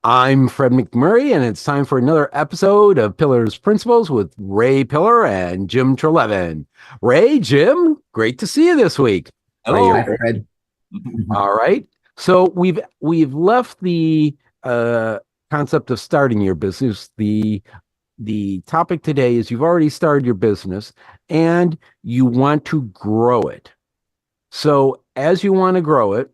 I'm Fred McMurray, and it's time for another episode of Pillars Principles with Ray Pillar and Jim Treleaven. Ray, Jim, great to see you this week. Hello, Fred. All right. So we've left the concept of starting your business. The topic today is you've already started your business and you want to grow it. So as you want to grow it,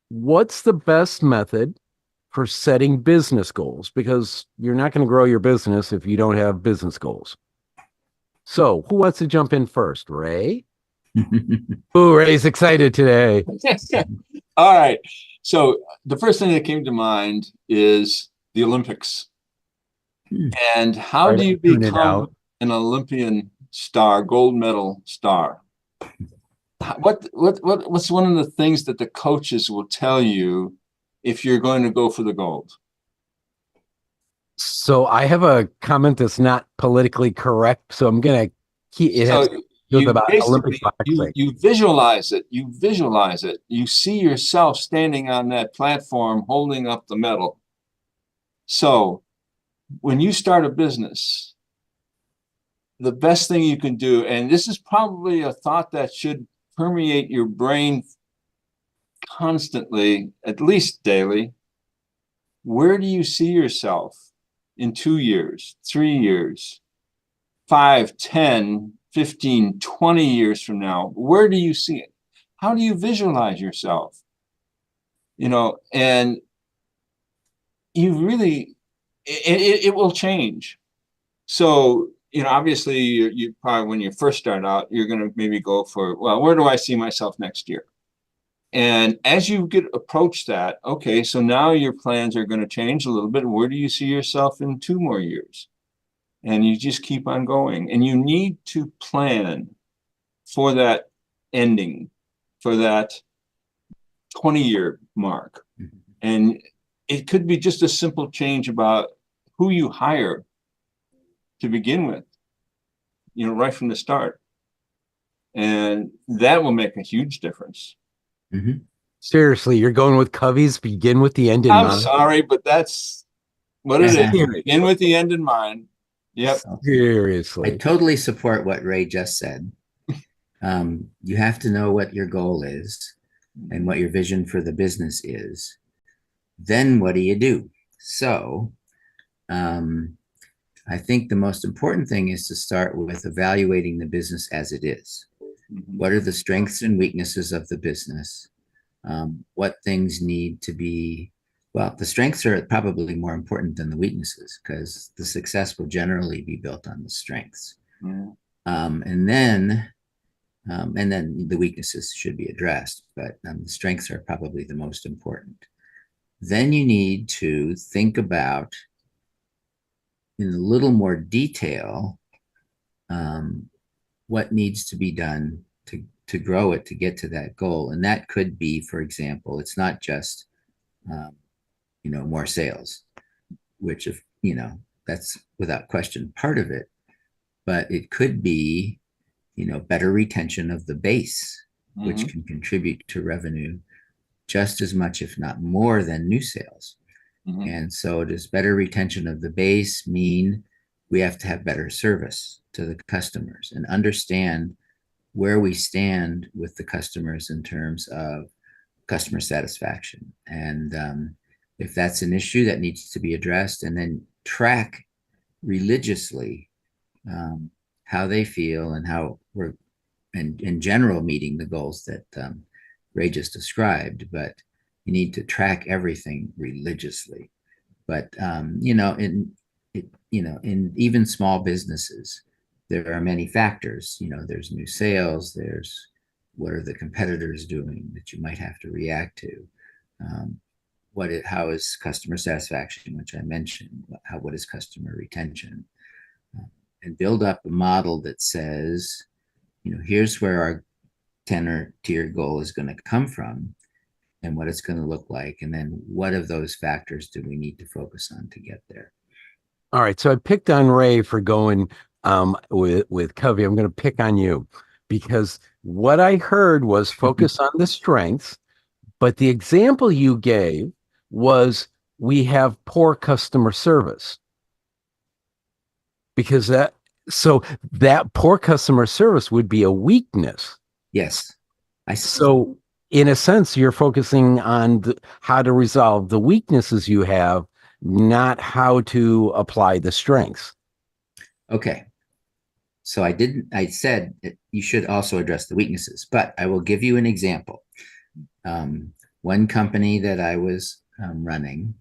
what's the best method for setting business goals? Because you're not going to grow your business if you don't have business goals. So who wants to jump in first? Ray? Ooh, Ray's excited today. All right. So the first thing that came to mind is the Olympics. And how do you become an Olympian star, gold medal star? What's one of the things that the coaches will tell you if you're going to go for the gold? So I have a comment that's not politically correct, so I'm going to keep it. So you visualize it. You visualize it. You see yourself standing on that platform holding up the medal. So when you start a business, the best thing you can do, and this is probably a thought that should permeate your brain constantly, at least daily. Where do you see yourself in 2 years, 3 years, 5, 10, 15, 20 years from now? Where do you see it? How do you visualize yourself? And you really, it will change. So, obviously you probably, when you first start out, you're going to maybe go for, well, where do I see myself next year? And as you approach that, okay, so now your plans are going to change a little bit. Where do you see yourself in 2 more years? And you just keep on going. And you need to plan for that ending, for that 20-year mark. And it could be just a simple change about who you hire to begin with, right from the start. And that will make a huge difference. Mm-hmm. Seriously, you're going with Covey's begin with the end in mind? I'm sorry, but that's what it is. Begin with the end in mind. Yep. Seriously. I totally support what Ray just said. You have to know what your goal is and what your vision for the business is. Then what do? So I think the most important thing is to start with evaluating the business as it is. What are the strengths and weaknesses of the business? What things need to be, well, the strengths are probably more important than the weaknesses because the success will generally be built on the strengths. And then the weaknesses should be addressed, but the strengths are probably the most important. Then you need to think about in a little more detail what needs to be done to grow it, to get to that goal. And that could be, for example, it's not just, more sales, which that's without question part of it, but it could be, better retention of the base, which can contribute to revenue just as much, if not more than new sales. And so does better retention of the base mean we have to have better service to the customers and understand where we stand with the customers in terms of customer satisfaction. And if that's an issue that needs to be addressed, and then track religiously how they feel and how we're in general meeting the goals that Ray just described, but you need to track everything religiously. But in even small businesses, there are many factors. There's new sales, there's what are the competitors doing that you might have to react to. How is customer satisfaction, which I mentioned, what is customer retention? And build up a model that says, here's where our 10 tier goal is going to come from and what it's going to look like. And then what of those factors do we need to focus on to get there? All right. So I picked on Ray for going with Covey. I'm going to pick on you because what I heard was focus on the strengths, but the example you gave was we have poor customer service because that poor customer service would be a weakness. Yes. So in a sense, you're focusing on how to resolve the weaknesses you have, not how to apply the strengths. Okay. So I said that you should also address the weaknesses, but I will give you an example. One company that I was running,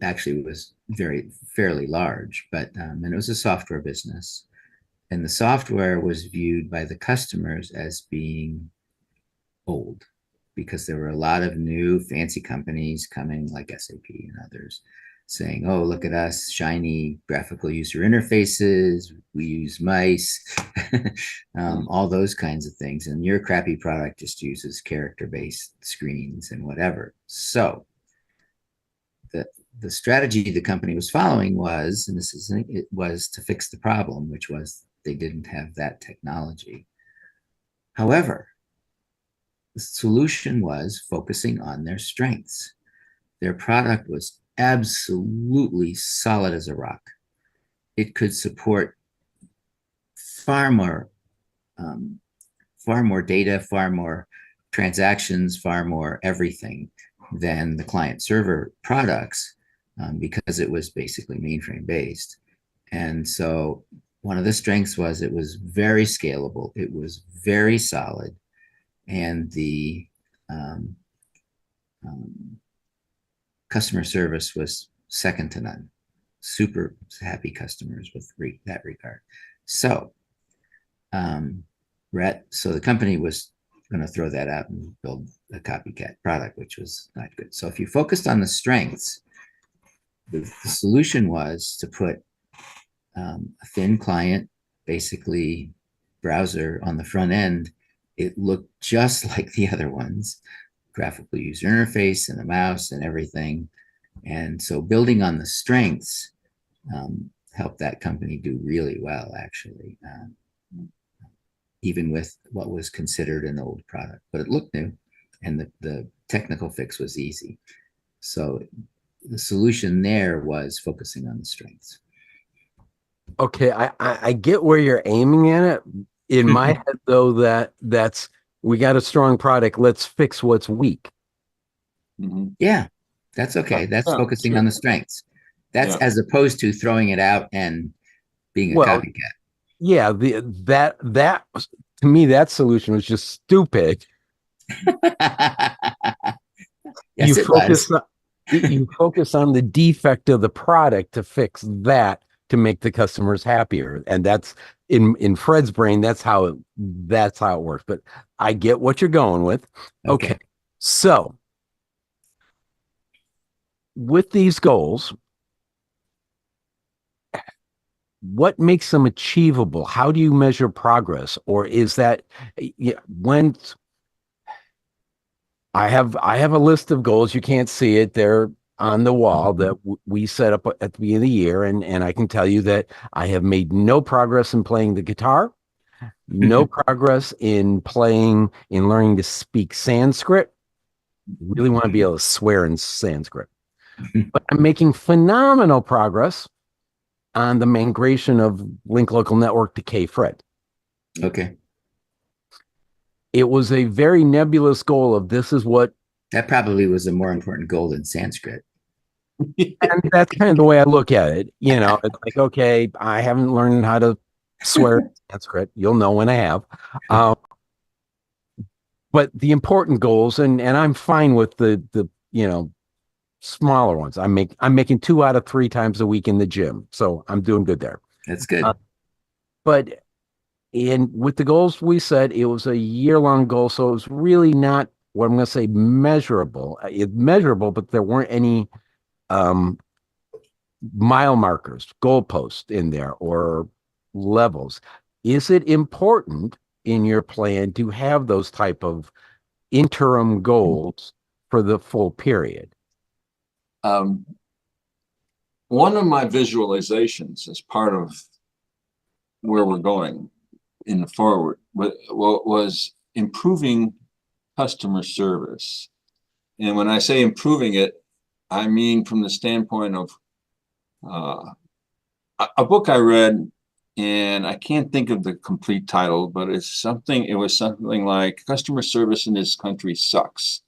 actually was fairly large, but and it was a software business, and the software was viewed by the customers as being old because there were a lot of new fancy companies coming, like SAP and others, saying, oh, look at us, shiny graphical user interfaces, we use mice, all those kinds of things. And your crappy product just uses character-based screens and whatever. So the strategy the company was following was, and it was to fix the problem, which was they didn't have that technology. However, the solution was focusing on their strengths. Their product was absolutely solid as a rock. It could support far more data, far more transactions, far more everything than the client server products because it was basically mainframe based. And so one of the strengths was it was very scalable. It was very solid. And the customer service was second to none. Super happy customers with that regard. So, so the company was going to throw that out and build a copycat product, which was not good. So if you focused on the strengths, the solution was to put a thin client, basically browser on the front end. It looked just like the other ones, graphical user interface and a mouse and everything. And so building on the strengths helped that company do really well, actually, even with what was considered an old product. But it looked new, and the technical fix was easy. So the solution there was focusing on the strengths. Okay, I get where you're aiming at it. In my head, though, that's we got a strong product. Let's fix what's weak. Yeah, that's okay. That's focusing on the strengths. That's as opposed to throwing it out and being a copycat. Yeah, that to me, that solution was just stupid. Yes, you focus on the defect of the product to fix that to make the customers happier, and that's in Fred's brain. That's how it works. But I get what you're going with. Okay. So with these goals, what makes them achievable? How do you measure progress? Or is that when I have a list of goals, you can't see it, they're on the wall that we set up at the beginning of the year, and I can tell you that I have made no progress in playing the guitar, no progress in learning to speak Sanskrit. Really want to be able to swear in Sanskrit. But I'm making phenomenal progress on the migration of Link Local Network to KPHRED. Okay. It was a very nebulous goal of this is what... That probably was a more important goal than Sanskrit. And that's kind of the way I look at it. It's like, okay, I haven't learned how to swear in Sanskrit. You'll know when I have. But the important goals, and I'm fine with the smaller ones. I'm making 2 out of 3 times a week in the gym, so I'm doing good there. That's good. But with the goals we set, it was a year-long goal, so it was really not what I'm going to say measurable. It's measurable, but there weren't any mile markers, goalposts in there, or levels. Is it important in your plan to have those type of interim goals for the full period? One of my visualizations as part of where we're going in the forward was improving customer service. And when I say improving it, I mean from the standpoint of a book I read, and I can't think of the complete title, but it was something like customer service in this country sucks.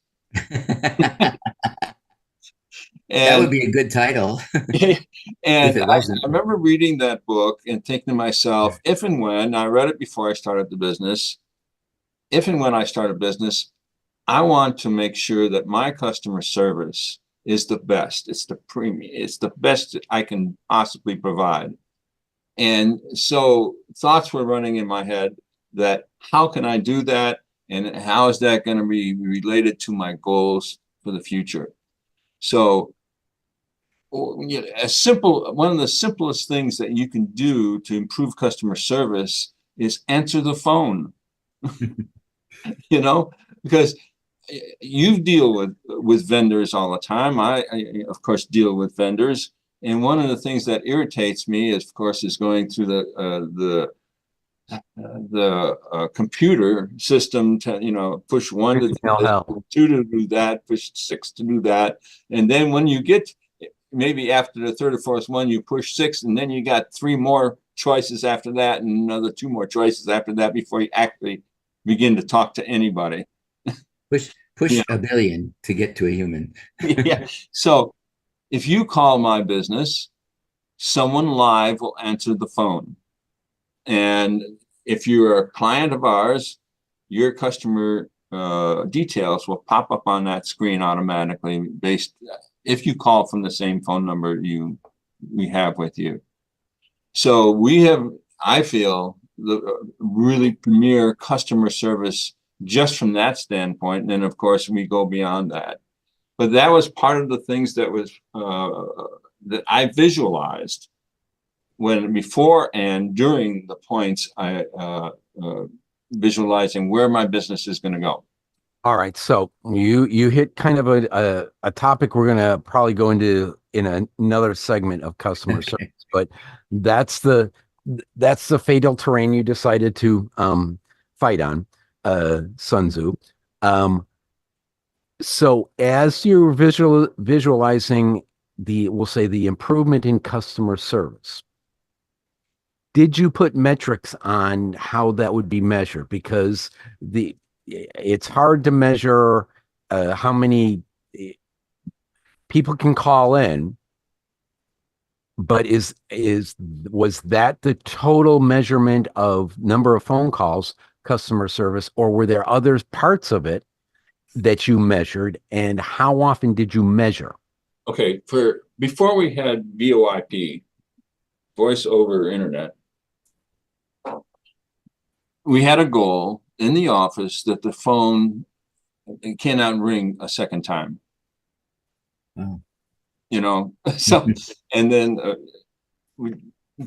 That would And be a good title if and it I wasn't. remember reading that book and thinking to myself, if and when I read it before I started the business, if and when I start a business, I want to make sure that my customer service is the best. It's the premium. It's the best I can possibly provide. And so thoughts were running in my head that how can I do that? And how is that going to be related to my goals for the future? So one of the simplest things that you can do to improve customer service is answer the phone, because you deal with vendors all the time. I of course deal with vendors, and one of the things that irritates me is, of course, is going through the computer system to push one to do this, two to do that, push six to do that, and then when you get maybe after the third or fourth one, you push six, and then you got three more choices after that, and another two more choices after that before you actually begin to talk to anybody. Push a billion to get to a human. Yeah. So if you call my business, someone live will answer the phone. And if you're a client of ours, your customer details will pop up on that screen automatically if you call from the same phone number we have with you. So we have, I feel, the really premier customer service just from that standpoint. And then, of course, we go beyond that. But that was part of the things that was that I visualized before and during the points I visualizing where my business is going to go. All right, so you hit kind of a topic we're going to probably go into in another segment of customer service, but that's the fatal terrain you decided to fight on, Sun Tzu. So as you're visualizing we'll say the improvement in customer service, did you put metrics on how that would be measured? Because it's hard to measure how many people can call in, but was that the total measurement of number of phone calls, customer service, or were there other parts of it that you measured, and how often did you measure? Okay, before we had VoIP, voice over internet, we had a goal in the office that the phone cannot ring a second time. Oh. So and then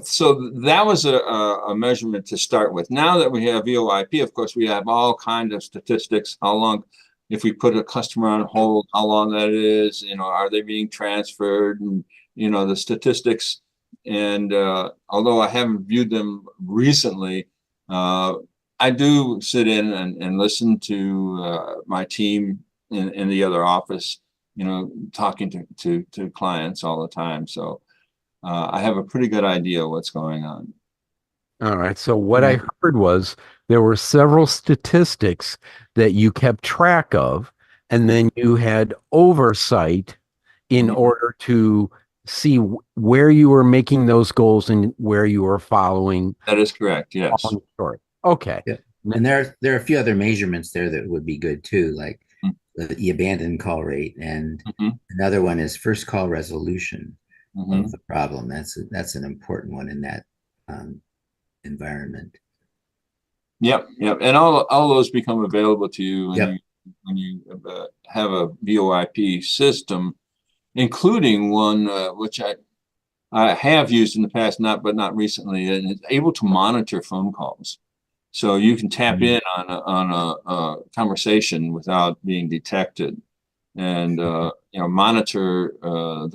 so that was a measurement to start with. Now that we have VoIP, of course, we have all kinds of statistics. How long, if we put a customer on hold, how long that is, are they being transferred, and the statistics. And although I haven't viewed them recently, I do sit in and listen to my team in the other office, talking to clients all the time. So I have a pretty good idea of what's going on. All right. So what I heard was there were several statistics that you kept track of, and then you had oversight in order to see where you were making those goals and where you were following. That is correct. Yes. Okay. Yeah. And there are a few other measurements there that would be good too, like the abandoned call rate, and another one is first call resolution of the problem. That's an important one in that environment. Yep. And all those become available to you when you have a VoIP system, including one which I have used in the past, but not recently, and it's able to monitor phone calls. So you can tap in on a conversation without being detected, and monitor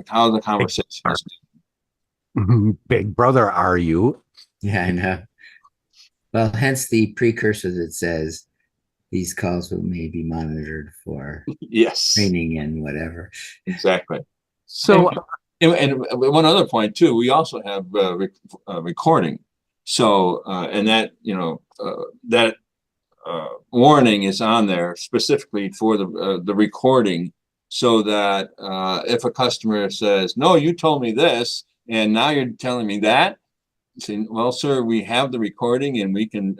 how the conversation is. Big brother, are you? Yeah, I know. Well, hence the precursor that says these calls may be monitored for yes, training and whatever. Exactly. So And one other point too, we also have recording. So and that that warning is on there specifically for the recording, so that if a customer says, "No, you told me this, and now you're telling me that," saying, "Well, sir, we have the recording, and we can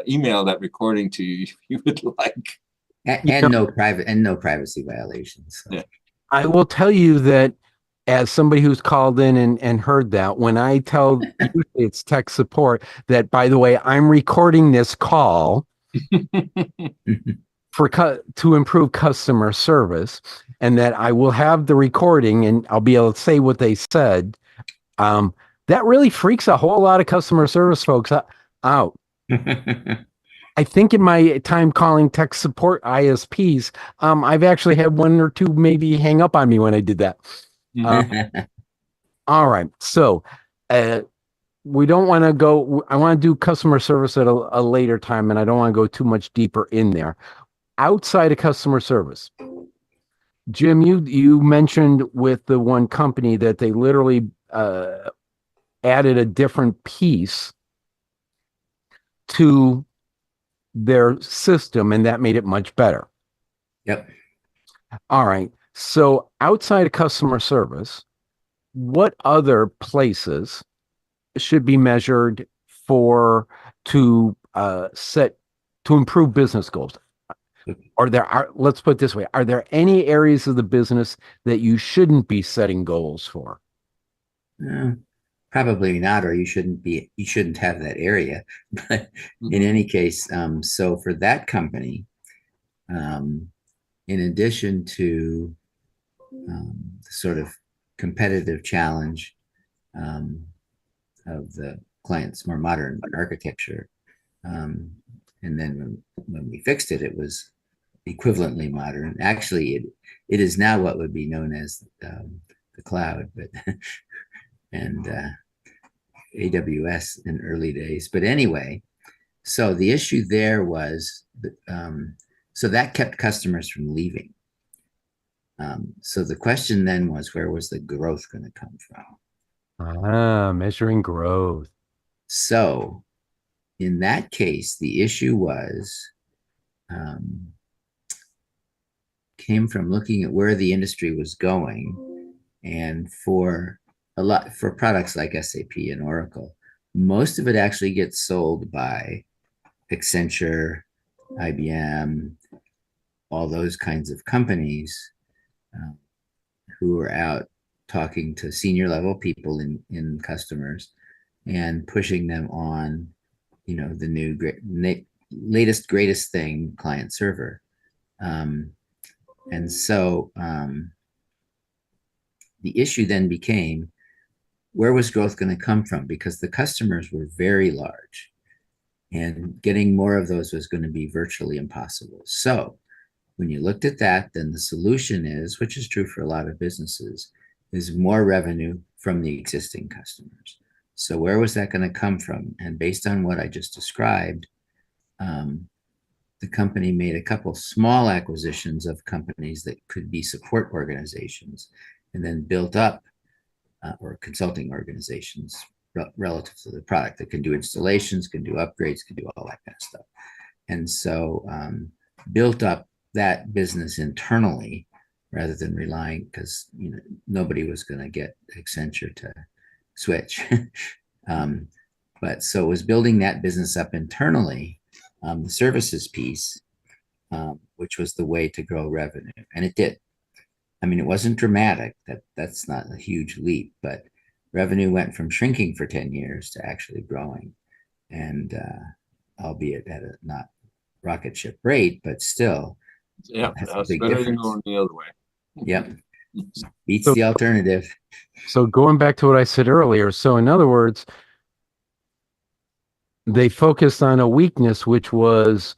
email that recording to you if you would like." And no privacy violations. So. Yeah. I will tell you that as somebody who's called in and heard that, when I tell usually it's tech support that, by the way, I'm recording this call to improve customer service, and that I will have the recording and I'll be able to say what they said. That really freaks a whole lot of customer service folks out. I think in my time calling tech support ISPs, I've actually had one or two maybe hang up on me when I did that. All right. So we don't want to go, I want to do customer service at a later time, and I don't want to go too much deeper in there. Outside of customer service, Jim, you mentioned with the one company that they literally added a different piece to their system, and that made it much better. Yep. All right. So outside of customer service, what other places should be measured to improve business goals? Or let's put it this way, are there any areas of the business that you shouldn't be setting goals for? Probably not, or you shouldn't have that area. But in any case, so for that company, in addition to the sort of competitive challenge of the client's more modern architecture, and then when we fixed it, it was equivalently modern. Actually, it is now what would be known as the cloud, but and AWS in early days. But anyway, so the issue there was so that kept customers from leaving. So the question then was, where was the growth going to come from? Measuring growth. So in that case, the issue came from looking at where the industry was going, and for products like SAP and Oracle, most of it actually gets sold by Accenture, IBM, all those kinds of companies who are out talking to senior level people in customers and pushing them on, the new latest greatest thing, client server. And so the issue then became, where was growth going to come from? Because the customers were very large, and getting more of those was going to be virtually impossible. So when you looked at that, then the solution is, which is true for a lot of businesses, is more revenue from the existing customers. So where was that going to come from? And based on what I just described, the company made a couple small acquisitions of companies that could be support organizations, and then built up or consulting organizations relative to the product that can do installations, can do upgrades, can do all that kind of stuff. And so built up that business internally rather than relying, because nobody was going to get Accenture to switch. But so it was building that business up internally, the services piece, which was the way to grow revenue. And it did. I mean, it wasn't dramatic. That's not a huge leap, but revenue went from shrinking for 10 years to actually growing, and albeit at a not rocket ship rate, but still. Yeah, that's better than going the other way. Yep. Beats the alternative. So going back to what I said earlier, so in other words, they focused on a weakness, which was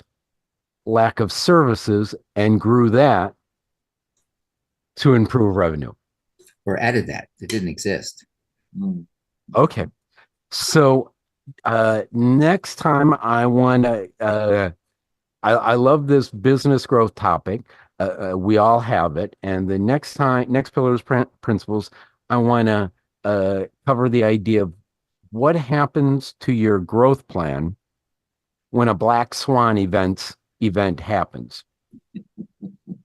lack of services, and grew that to improve revenue. Or added that. It didn't exist. Okay. So next time I want to, I love this business growth topic. we all have it. And the next pillars principles, I want to cover the idea of what happens to your growth plan when a black swan event happens.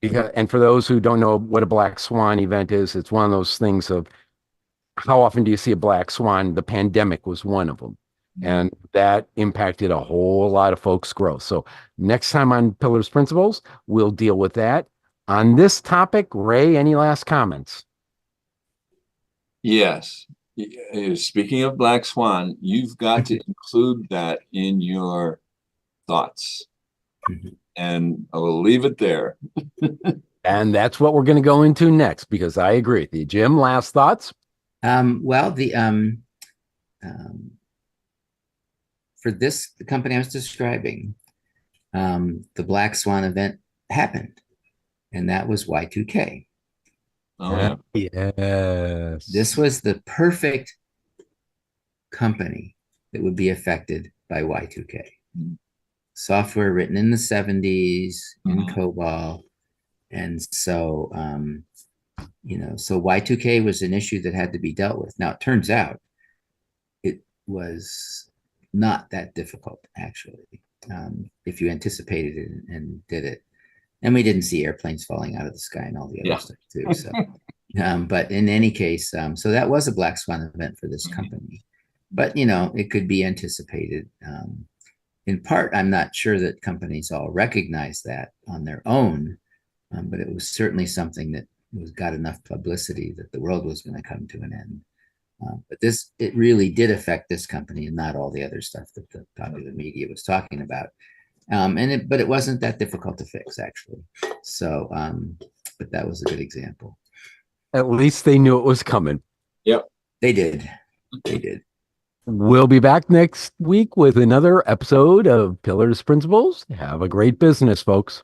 And for those who don't know what a black swan event is, it's one of those things of how often do you see a black swan? The pandemic was one of them. And that impacted a whole lot of folks' growth. So next time on Pillars Principles, we'll deal with that. On this topic, Ray, any last comments? Yes. Speaking of black swan, you've got to include that in your thoughts. And I will leave it there. And that's what we're going to go into next, because I agree with you. Jim, last thoughts? Well, for the company I was describing, the black swan event happened, and that was Y2K. Oh, yeah. Yes. This was the perfect company that would be affected by Y2K. Software written in the 70s in COBOL. And so, so Y2K was an issue that had to be dealt with. Now, it turns out it was not that difficult, actually, if you anticipated it and did it. And we didn't see airplanes falling out of the sky and all the other stuff too. So, but in any case, so that was a black swan event for this company. But, it could be anticipated. In part, I'm not sure that companies all recognize that on their own, but it was certainly something that got enough publicity that the world was going to come to an end. But it really did affect this company and not all the other stuff that the popular media was talking about. But it wasn't that difficult to fix, actually. So, but that was a good example. At least they knew it was coming. Yep. They did. They did. We'll be back next week with another episode of Pillars Principles. Have a great business, folks.